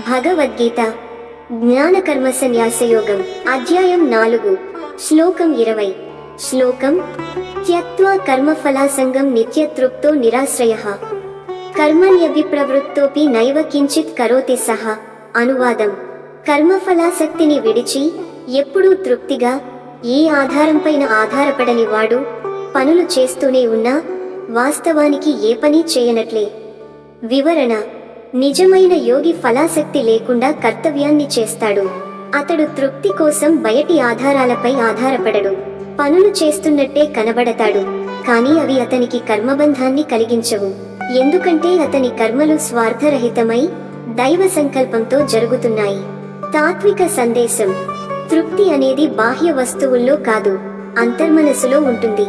భగవద్గీత జ్ఞానకర్మ సన్యాసయోగం అధ్యాయం 4 శ్లోకం 20 శ్లోకం త్యక్త్వా కర్మఫలాసంగం నిత్యతృప్తో నిరాశ్రయః కర్మణ్యభిప్రవృత్తోపి నైవ కించిత్ కరోతి సహ. అనువాదం: కర్మఫలాసక్తిని విడిచి ఎప్పుడూ తృప్తిగా ఏ ఆధారంపైన ఆధారపడని వాడు పనులు చేస్తూనే ఉన్నా వాస్తవానికి ఏ పని చేయనట్లే. వివరణ: నిజమైన యోగి ఫలాసక్తి లేకుండా కర్తవ్యాన్ని చేస్తాడు. అతడు తృప్తి కోసం బయటి ఆధారాలపై ఆధారపడడు. పనులు చేస్తున్నట్టే కనబడతాడు, కానీ అవి అతనికి కర్మబంధాన్ని కలిగించవు. ఎందుకంటే అతని కర్మలు స్వార్థరహితమై దైవ సంకల్పంతో జరుగుతున్నాయి. తాత్విక సందేశం: తృప్తి అనేది బాహ్య వస్తువుల్లో కాదు, అంతర్మనస్సులో ఉంటుంది.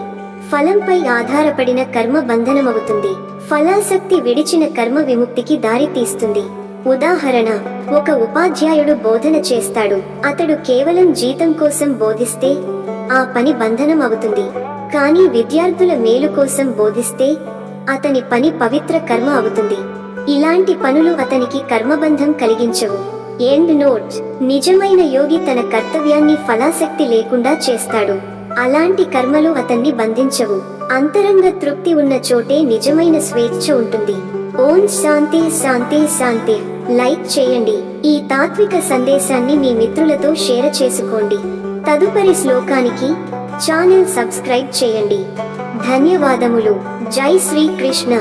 ఫలంపై ఆధారపడిన కర్మ బంధనమవుతుంది. ఫలాసక్తి విడిచిన కర్మ విముక్తికి దారి తీస్తుంది. ఉదాహరణ: ఒక ఉపాధ్యాయుడు బోధన చేస్తాడు. అతడు కేవలం జీతం కోసం బోధిస్తే ఆ పని బంధనం అవుతుంది. కానీ విద్యార్థుల మేలు కోసం బోధిస్తే అతని పని పవిత్ర కర్మ అవుతుంది. ఇలాంటి పనులు అతనికి కర్మబంధం కలిగించవు. ఎండ్ నోట్: నిజమైన యోగి తన కర్తవ్యాన్ని ఫలాసక్తి లేకుండా చేస్తాడు. అలాంటి కర్మలు అతన్ని బంధించవు. అంతరంగ తృప్తి ఉన్న చోటే నిజమైన స్వేచ్ఛ ఉంటుంది. ఓం శాంతి శాంతి శాంతి. లైక్ చేయండి. ఈ తాత్విక సందేశాన్ని మీ మిత్రులతో షేర్ చేసుకోండి. తదుపరి శ్లోకానికి ఛానల్ సబ్స్క్రైబ్ చేయండి. ధన్యవాదములు. జై శ్రీ కృష్ణ.